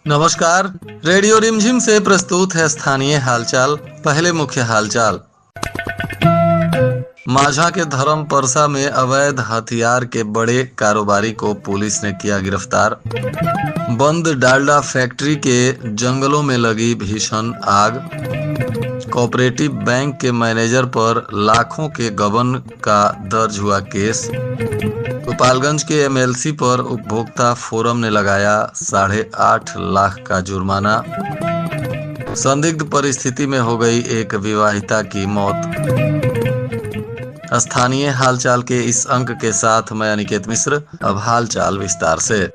नमस्कार। रेडियो रिमझिम से प्रस्तुत है स्थानीय हालचाल। पहले मुख्य हालचाल। माझा के धर्म परसा में अवैध हथियार के बड़े कारोबारी को पुलिस ने किया गिरफ्तार। बंद डालडा फैक्ट्री के जंगलों में लगी भीषण आग। कोऑपरेटिव बैंक के मैनेजर पर लाखों के गबन का दर्ज हुआ केस। गोपालगंज के एमएलसी पर उपभोक्ता फोरम ने लगाया 8.5 लाख का जुर्माना। संदिग्ध परिस्थिति में हो गई एक विवाहिता की मौत। स्थानीय हालचाल के इस अंक के साथ मैं अनिकेत मिश्र। अब हालचाल विस्तार से।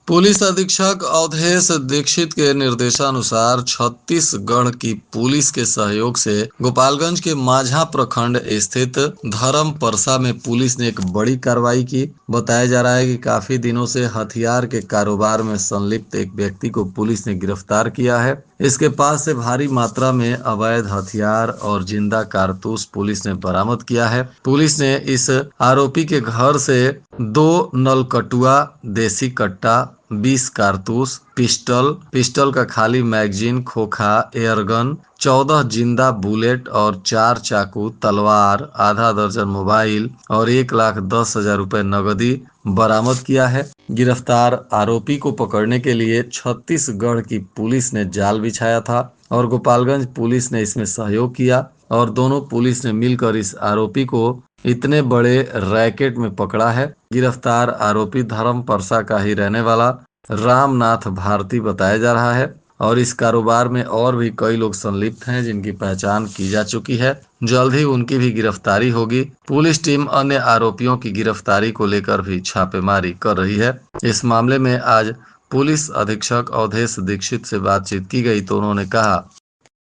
पुलिस अधीक्षक अवधेश दीक्षित के निर्देशानुसार छत्तीसगढ़ की पुलिस के सहयोग से गोपालगंज के माझा प्रखंड स्थित धर्म परसा में पुलिस ने एक बड़ी कार्रवाई की। बताया जा रहा है कि काफी दिनों से हथियार के कारोबार में संलिप्त एक व्यक्ति को पुलिस ने गिरफ्तार किया है। इसके पास से भारी मात्रा में अवैध हथियार और जिंदा कारतूस पुलिस ने बरामद किया है। पुलिस ने इस आरोपी के घर से 2 नलकटुआ, देसी कट्टा, 20 कारतूस, पिस्टल का खाली मैगजीन, खोखा, एयरगन, 14 जिंदा बुलेट और 4 चाकू, तलवार, आधा दर्जन मोबाइल और 1,10,000 रुपए नगदी बरामद किया है। गिरफ्तार आरोपी को पकड़ने के लिए छत्तीसगढ़ की पुलिस ने जाल बिछाया था और गोपालगंज पुलिस ने इसमें सहयोग किया और दोनों पुलिस ने मिलकर इस आरोपी को इतने बड़े रैकेट में पकड़ा है। गिरफ्तार आरोपी धर्म परसा का ही रहने वाला रामनाथ भारती बताया जा रहा है और इस कारोबार में और भी कई लोग संलिप्त हैं जिनकी पहचान की जा चुकी है। जल्द ही उनकी भी गिरफ्तारी होगी। पुलिस टीम अन्य आरोपियों की गिरफ्तारी को लेकर भी छापेमारी कर रही है। इस मामले में आज पुलिस अधीक्षक अवधेश दीक्षित से बातचीत की गई तो उन्होंने कहा,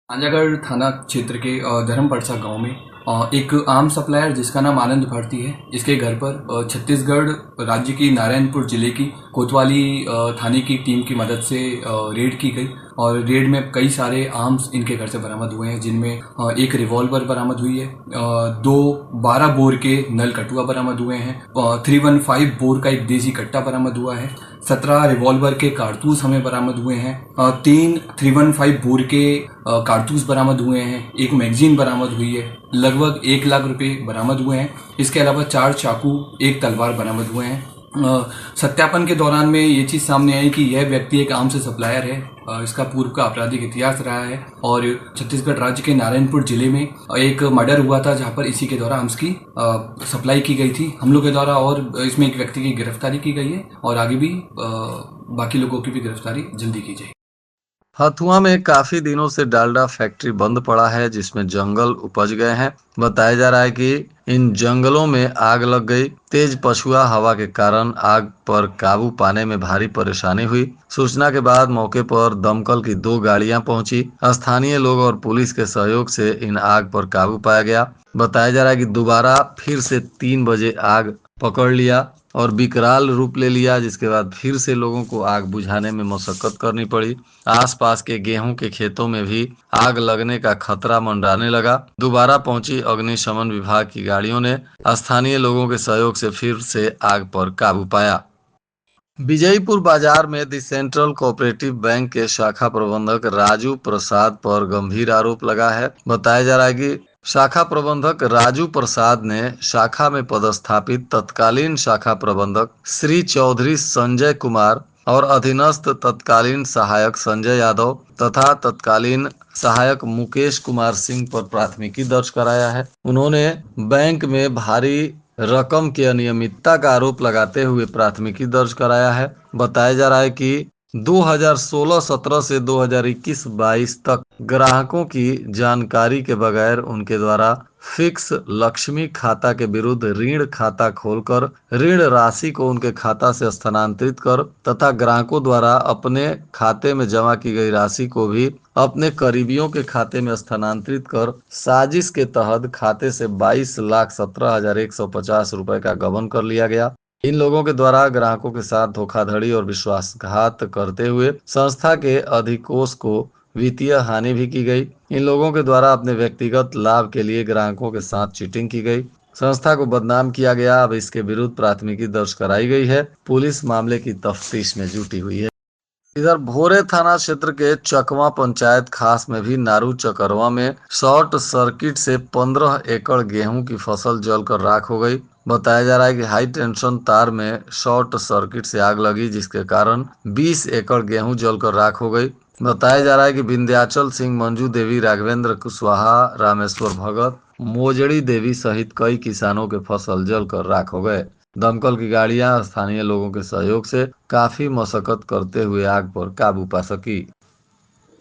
आंजागढ़ थाना क्षेत्र के धर्म परसा गाँव में एक आम सप्लायर जिसका नाम आनंद भारती है, इसके घर पर छत्तीसगढ़ राज्य की नारायणपुर जिले की कोतवाली थाने की टीम की मदद से रेड की गई और रेड में कई सारे आर्म्स इनके घर से बरामद हुए हैं, जिनमें एक रिवॉल्वर बरामद हुई है, 12 बोर के नल कटुआ बरामद हुए हैं, 315 बोर का एक देसी कट्टा बरामद हुआ है, 17 रिवॉल्वर के कारतूस हमें बरामद हुए हैं, 3 315 बोर के कारतूस बरामद हुए हैं, एक मैगजीन बरामद हुई है, लगभग 1 लाख रुपए बरामद हुए हैं। इसके अलावा 4 चाकू, एक तलवार बरामद हुए हैं। सत्यापन के दौरान में ये चीज सामने आई कि यह व्यक्ति एक आम से सप्लायर है। इसका पूर्व का आपराधिक इतिहास रहा है और छत्तीसगढ़ राज्य के नारायणपुर जिले में एक मर्डर हुआ था जहां पर इसी के द्वारा आर्म्स की सप्लाई की गई थी हम लोग के द्वारा और इसमें एक व्यक्ति की गिरफ्तारी की गई है और आगे भी बाकी लोगों की भी गिरफ्तारी जल्दी की जाएगी। हथुआ में काफी दिनों से डालडा फैक्ट्री बंद पड़ा है जिसमें जंगल उपज गए हैं। बताया जा रहा है कि इन जंगलों में आग लग गई। तेज पछुआ हवा के कारण आग पर काबू पाने में भारी परेशानी हुई। सूचना के बाद मौके पर दमकल की 2 गाड़ियां पहुंची। स्थानीय लोग और पुलिस के सहयोग से इन आग पर काबू पाया गया। बताया जा रहा है कि दोबारा फिर से 3 बजे आग पकड़ लिया और विकराल रूप ले लिया, जिसके बाद फिर से लोगों को आग बुझाने में मशक्कत करनी पड़ी। आसपास के गेहूं के खेतों में भी आग लगने का खतरा मंडराने लगा। दोबारा पहुंची अग्निशमन विभाग की गाड़ियों ने स्थानीय लोगों के सहयोग से फिर से आग पर काबू पाया। विजयपुर बाजार में दी सेंट्रल कोऑपरेटिव बैंक के शाखा प्रबंधक राजू प्रसाद पर गंभीर आरोप लगा है। बताया जा रहा है कि शाखा प्रबंधक राजू प्रसाद ने शाखा में पदस्थापित तत्कालीन शाखा प्रबंधक श्री चौधरी संजय कुमार और अधीनस्थ तत्कालीन सहायक संजय यादव तथा तत्कालीन सहायक मुकेश कुमार सिंह पर प्राथमिकी दर्ज कराया है। उन्होंने बैंक में भारी रकम की अनियमितता का आरोप लगाते हुए प्राथमिकी दर्ज कराया है। बताया जा रहा है कि 2016-17 से 2021-22 तक ग्राहकों की जानकारी के बगैर उनके द्वारा फिक्स लक्ष्मी खाता के विरुद्ध ऋण खाता खोलकर ऋण राशि को उनके खाता से स्थानांतरित कर तथा ग्राहकों द्वारा अपने खाते में जमा की गई राशि को भी अपने करीबियों के खाते में स्थानांतरित कर साजिश के तहत खाते से 22,17,150 रुपए का गबन कर लिया गया। इन लोगों के द्वारा ग्राहकों के साथ धोखाधड़ी और विश्वासघात करते हुए संस्था के अधिकोष को वित्तीय हानि भी की गई। इन लोगों के द्वारा अपने व्यक्तिगत लाभ के लिए ग्राहकों के साथ चीटिंग की गई, संस्था को बदनाम किया गया। अब इसके विरुद्ध प्राथमिकी दर्ज कराई गई है। पुलिस मामले की तफ्तीश में जुटी हुई है। इधर भोरे थाना क्षेत्र के चकवा पंचायत खास में भी नारू चकरवा में शॉर्ट सर्किट से 15 एकड़ गेहूं की फसल जलकर राख हो गई। बताया जा रहा है कि हाई टेंशन तार में शॉर्ट सर्किट से आग लगी, जिसके कारण 20 एकड़ गेहूं जलकर राख हो गई। बताया जा रहा है कि विंध्याचल सिंह, मंजू देवी, राघवेंद्र कुशवाहा, रामेश्वर भगत, मोजड़ी देवी सहित कई किसानों के फसल जलकर राख हो गए। दमकल की गाड़ियां स्थानीय लोगों के सहयोग से काफी मशक्कत करते हुए आग पर काबू पा सकी।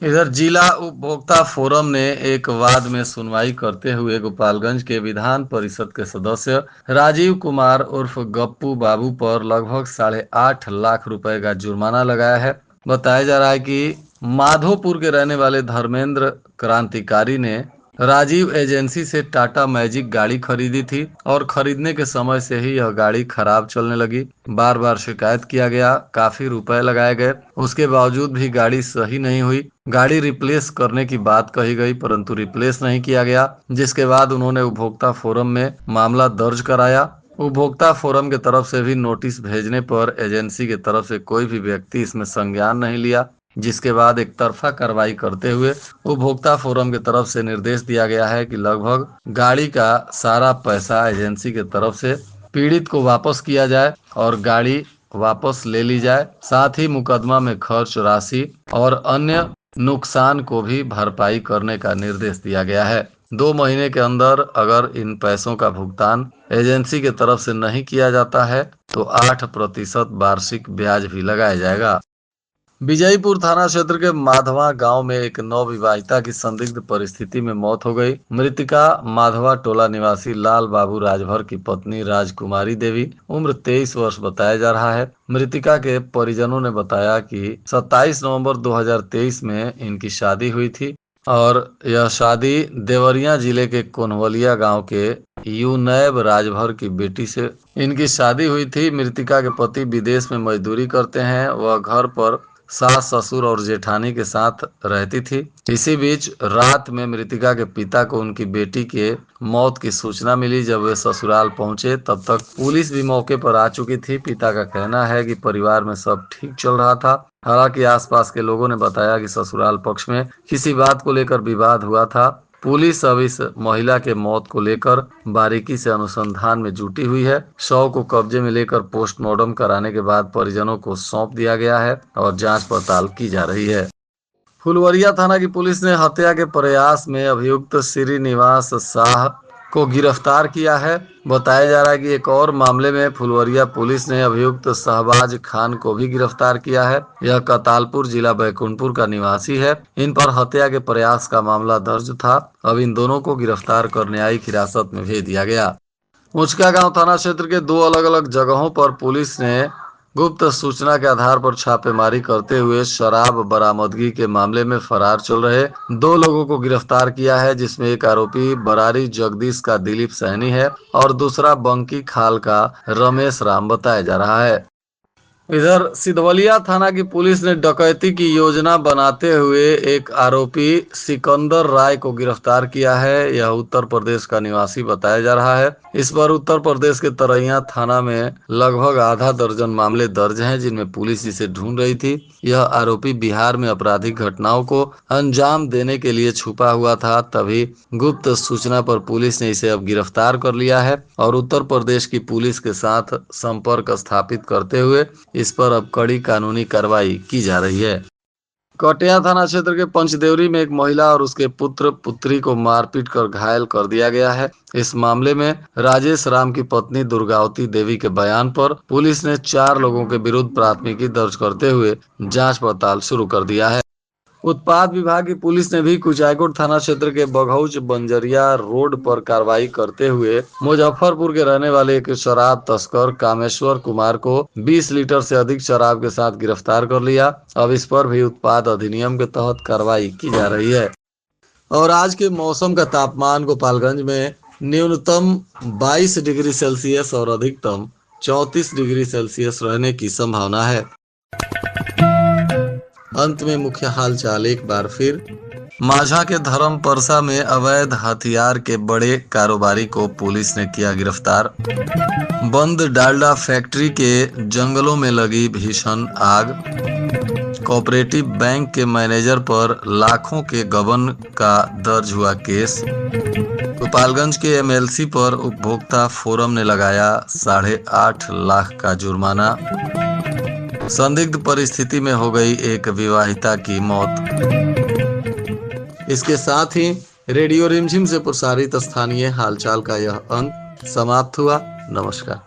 इधर जिला उपभोक्ता फोरम ने एक वाद में सुनवाई करते हुए गोपालगंज के विधान परिषद के सदस्य राजीव कुमार उर्फ गप्पू बाबू पर लगभग 8.5 लाख रुपए का जुर्माना लगाया है। बताया जा रहा है कि माधोपुर के रहने वाले धर्मेंद्र क्रांतिकारी ने राजीव एजेंसी से टाटा मैजिक गाड़ी खरीदी थी और खरीदने के समय से ही यह गाड़ी खराब चलने लगी। बार बार शिकायत किया गया, काफी रुपए लगाए गए, उसके बावजूद भी गाड़ी सही नहीं हुई। गाड़ी रिप्लेस करने की बात कही गई, परंतु रिप्लेस नहीं किया गया, जिसके बाद उन्होंने उपभोक्ता फोरम में मामला दर्ज कराया। उपभोक्ता फोरम की तरफ से भी नोटिस भेजने पर एजेंसी की तरफ से कोई भी व्यक्ति इसमें संज्ञान नहीं लिया, जिसके बाद एक तरफा कार्रवाई करते हुए उपभोक्ता फोरम की तरफ से निर्देश दिया गया है कि लगभग गाड़ी का सारा पैसा एजेंसी की तरफ से पीड़ित को वापस किया जाए और गाड़ी वापस ले ली जाए। साथ ही मुकदमा में खर्च राशि और अन्य नुकसान को भी भरपाई करने का निर्देश दिया गया है। 2 महीने के अंदर अगर इन पैसों का भुगतान एजेंसी की तरफ से नहीं किया जाता है तो 8% वार्षिक ब्याज भी लगाया जाएगा। विजयपुर थाना क्षेत्र के माधवा गांव में एक नवविवाहिता की संदिग्ध परिस्थिति में मौत हो गई। मृतका माधवा टोला निवासी लाल बाबू राजभर की पत्नी राजकुमारी देवी, उम्र 23 वर्ष बताया जा रहा है। मृतका के परिजनों ने बताया कि 27 नवंबर 2023 में इनकी शादी हुई थी और यह शादी देवरिया जिले के कोनवलिया गांव के यूनैब राजभर की बेटी से इनकी शादी हुई थी। मृतका के पति विदेश में मजदूरी करते हैं। वह घर पर सास, ससुर और जेठानी के साथ रहती थी। इसी बीच रात में मृतका के पिता को उनकी बेटी के मौत की सूचना मिली। जब वे ससुराल पहुंचे तब तक पुलिस भी मौके पर आ चुकी थी। पिता का कहना है कि परिवार में सब ठीक चल रहा था। हालांकि आसपास के लोगों ने बताया कि ससुराल पक्ष में किसी बात को लेकर विवाद हुआ था। पुलिस अब इस महिला के मौत को लेकर बारीकी से अनुसंधान में जुटी हुई है। शव को कब्जे में लेकर पोस्टमार्टम कराने के बाद परिजनों को सौंप दिया गया है और जांच पड़ताल की जा रही है। फुलवरिया थाना की पुलिस ने हत्या के प्रयास में अभियुक्त श्रीनिवास साह को गिरफ्तार किया है। बताया जा रहा है कि एक और मामले में फुलवरिया पुलिस ने अभियुक्त शहबाज खान को भी गिरफ्तार किया है। यह कतालपुर जिला बैकुंठपुर का निवासी है। इन पर हत्या के प्रयास का मामला दर्ज था। अब इन दोनों को गिरफ्तार कर न्यायिक हिरासत में भेज दिया गया। मुचका गांव थाना क्षेत्र के 2 अलग-अलग जगहों पर पुलिस ने गुप्त सूचना के आधार पर छापेमारी करते हुए शराब बरामदगी के मामले में फरार चल रहे 2 लोगों को गिरफ्तार किया है, जिसमें एक आरोपी बरारी जगदीश का दिलीप सैनी है और दूसरा बंकी खाल का रमेश राम बताया जा रहा है। इधर सिधवलिया थाना की पुलिस ने डकैती की योजना बनाते हुए एक आरोपी सिकंदर राय को गिरफ्तार किया है। यह उत्तर प्रदेश का निवासी बताया जा रहा है। इस पर उत्तर प्रदेश के तरैया थाना में लगभग आधा दर्जन मामले दर्ज हैं, जिनमें पुलिस इसे ढूंढ रही थी। यह आरोपी बिहार में आपराधिक घटनाओं को अंजाम देने के लिए छुपा हुआ था। तभी गुप्त सूचना पर पुलिस ने इसे अब गिरफ्तार कर लिया है और उत्तर प्रदेश की पुलिस के साथ संपर्क स्थापित करते हुए इस पर अब कड़ी कानूनी कार्रवाई की जा रही है। कटिया थाना क्षेत्र के पंचदेवरी में एक महिला और उसके पुत्र पुत्री को मारपीट कर घायल कर दिया गया है। इस मामले में राजेश राम की पत्नी दुर्गावती देवी के बयान पर पुलिस ने 4 लोगों के विरुद्ध प्राथमिकी दर्ज करते हुए जांच पड़ताल शुरू कर दिया है। उत्पाद विभाग की पुलिस ने भी कुचायकोट थाना क्षेत्र के बघौच बंजरिया रोड पर कार्रवाई करते हुए मुजफ्फरपुर के रहने वाले एक शराब तस्कर कामेश्वर कुमार को 20 लीटर से अधिक शराब के साथ गिरफ्तार कर लिया। अब इस पर भी उत्पाद अधिनियम के तहत कार्रवाई की जा रही है। और आज के मौसम का तापमान गोपालगंज में न्यूनतम 22 डिग्री सेल्सियस और अधिकतम 34 डिग्री सेल्सियस रहने की संभावना है। अंत में मुख्य हालचाल एक बार फिर। माझा के धर्म परसा में अवैध हथियार के बड़े कारोबारी को पुलिस ने किया गिरफ्तार। बंद डालडा फैक्ट्री के जंगलों में लगी भीषण आग। कोऑपरेटिव बैंक के मैनेजर पर लाखों के गबन का दर्ज हुआ केस। गोपालगंज के एमएलसी पर उपभोक्ता फोरम ने लगाया 8.5 लाख का जुर्माना। संदिग्ध परिस्थिति में हो गई एक विवाहिता की मौत। इसके साथ ही रेडियो रिमझिम से प्रसारित स्थानीय हालचाल का यह अंक समाप्त हुआ। नमस्कार।